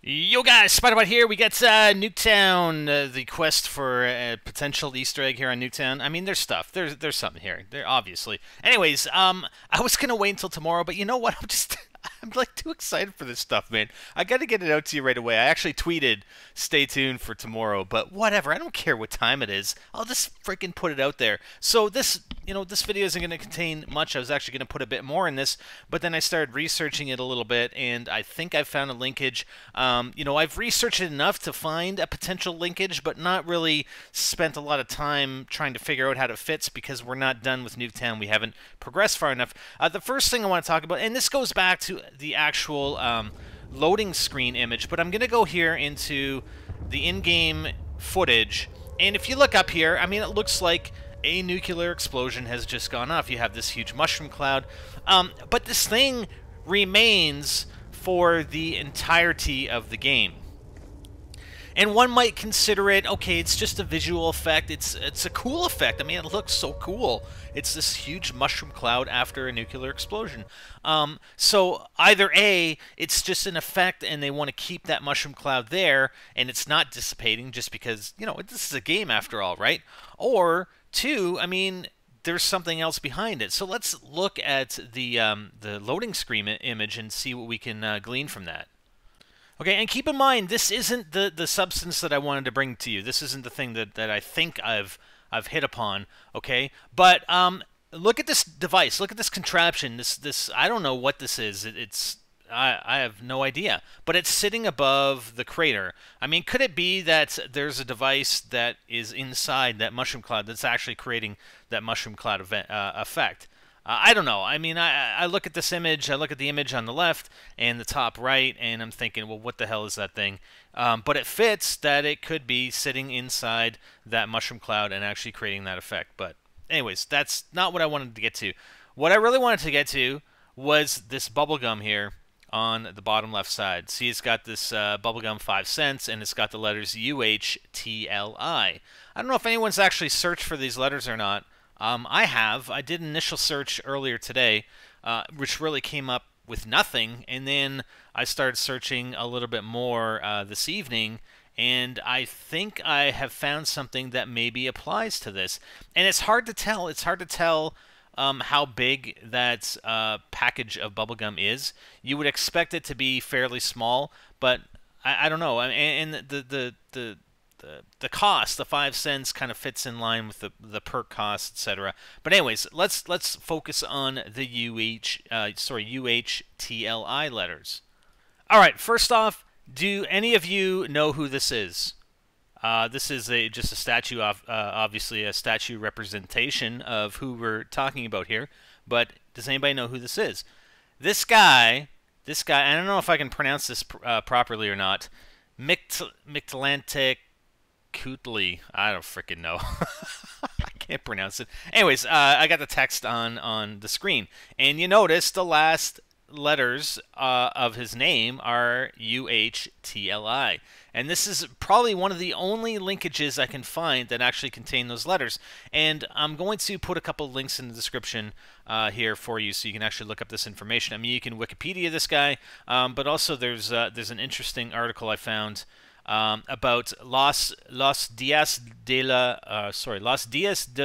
Yo guys, Spiderbot here. We got Nuketown, the quest for a potential Easter egg here on Nuketown. I mean, there's stuff. There's something here. There obviously. Anyways, I was gonna wait until tomorrow, but you know what? I'm like too excited for this stuff, man. I got to get it out to you right away. I actually tweeted, "Stay tuned for tomorrow," but whatever. I don't care what time it is. I'll just freaking put it out there. So this video isn't going to contain much. I was actually going to put a bit more in this, but then I started researching it a little bit, and I think I found a linkage. I've researched it enough to find a potential linkage, but not really spent a lot of time trying to figure out how it fits because we're not done with Nuketown. We haven't progressed far enough. The first thing I want to talk about, and this goes back to the actual loading screen image, but I'm going to go here into the in-game footage, and if you look up here, I mean, it looks like a nuclear explosion has just gone off. You have this huge mushroom cloud, but this thing remains for the entirety of the game. And one might consider it, okay, it's just a visual effect. It's a cool effect. I mean, it looks so cool. It's this huge mushroom cloud after a nuclear explosion. So either A, it's just an effect and they want to keep that mushroom cloud there and it's not dissipating just because, this is a game after all, right? Or two, I mean, there's something else behind it. So let's look at the loading screen image and see what we can glean from that. Okay, and keep in mind, this isn't the substance that I wanted to bring to you. This isn't the thing that I think I've hit upon, okay? But look at this device. Look at this contraption. This I don't know what this is. I have no idea. But it's sitting above the crater. I mean, could it be that there's a device that is inside that mushroom cloud that's actually creating that mushroom cloud effect? I don't know. I mean, I look at this image, I look at the image on the left and the top right, and I'm thinking, well, what the hell is that thing? But it fits that it could be sitting inside that mushroom cloud and actually creating that effect. But anyways, that's not what I wanted to get to. What I really wanted to get to was this bubblegum here on the bottom left side. See, it's got this bubblegum 5 cents, and it's got the letters UHTLI. I don't know if anyone's actually searched for these letters or not. I have. I did an initial search earlier today, which really came up with nothing, and then I started searching a little bit more this evening, and I think I have found something that maybe applies to this. And it's hard to tell. It's hard to tell how big that package of bubblegum is. You would expect it to be fairly small, but I don't know. And the cost, the 5 cents, kind of fits in line with the perk cost, etc. But anyways, let's focus on the UHTLI letters. All right, first off, do any of you know who this is? This is just a statue, obviously a statue representation of who we're talking about here. But does anybody know who this is? This guy, I don't know if I can pronounce this properly or not. Mictlantecuhtli. I don't freaking know. I can't pronounce it. Anyways, I got the text on the screen, and you notice the last letters of his name are UHTLI. And this is probably one of the only linkages I can find that actually contain those letters. And I'm going to put a couple links in the description here for you so you can actually look up this information. I mean, you can Wikipedia this guy, but also there's an interesting article I found about Los Días de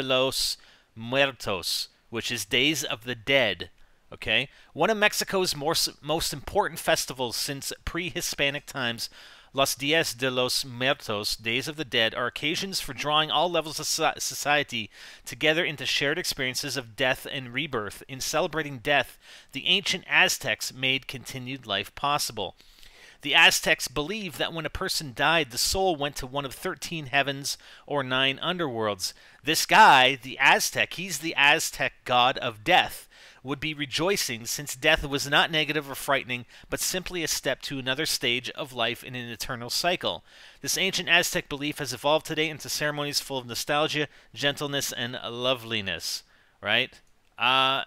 los Muertos, which is Days of the Dead. Okay, one of Mexico's most important festivals since pre-Hispanic times. Los Días de los Muertos, Days of the Dead, are occasions for drawing all levels of society together into shared experiences of death and rebirth. In celebrating death, the ancient Aztecs made continued life possible. The Aztecs believed that when a person died, the soul went to one of 13 heavens or 9 underworlds. This guy, the Aztec, he's the Aztec god of death, would be rejoicing since death was not negative or frightening, but simply a step to another stage of life in an eternal cycle. This ancient Aztec belief has evolved today into ceremonies full of nostalgia, gentleness, and loveliness. Right? I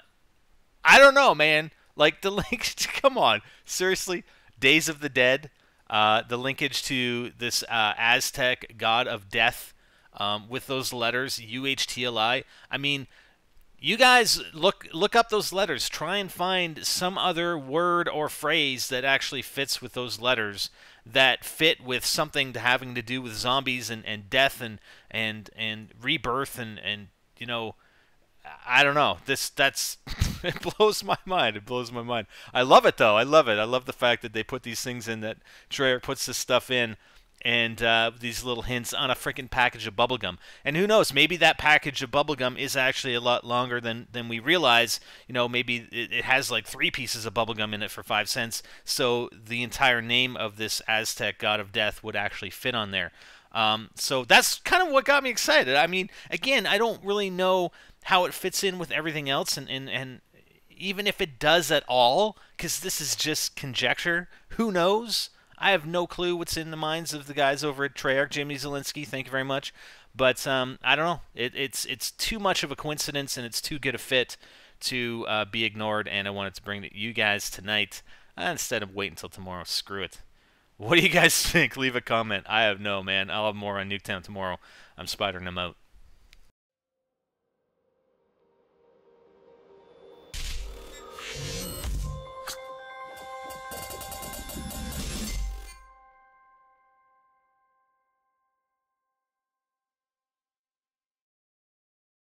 don't know, man. Like, the link, come on. Seriously? Days of the Dead, the linkage to this Aztec god of death with those letters, UHTLI. I mean, You guys look up those letters. Try and find some other word or phrase that actually fits with those letters, that fit with something having to do with zombies and death and rebirth and you know, I don't know. That's it blows my mind. It blows my mind. I love it though. I love it. I love the fact that they put these things in, that Treyarch puts this stuff in, and these little hints on a freaking package of bubblegum. And who knows? Maybe that package of bubblegum is actually a lot longer than we realize. You know, maybe it has like 3 pieces of bubblegum in it for 5 cents. So the entire name of this Aztec god of death would actually fit on there. So that's kind of what got me excited. I mean, again, I don't really know how it fits in with everything else, and even if it does at all, because this is just conjecture, who knows? I have no clue what's in the minds of the guys over at Treyarch. Jimmy Zielinski, thank you very much. But I don't know. It's too much of a coincidence, and it's too good a fit to be ignored, and I wanted to bring it to you guys tonight instead of waiting until tomorrow. Screw it. What do you guys think? Leave a comment. I have no, man. I'll have more on Nuketown tomorrow. I'm spidering them out.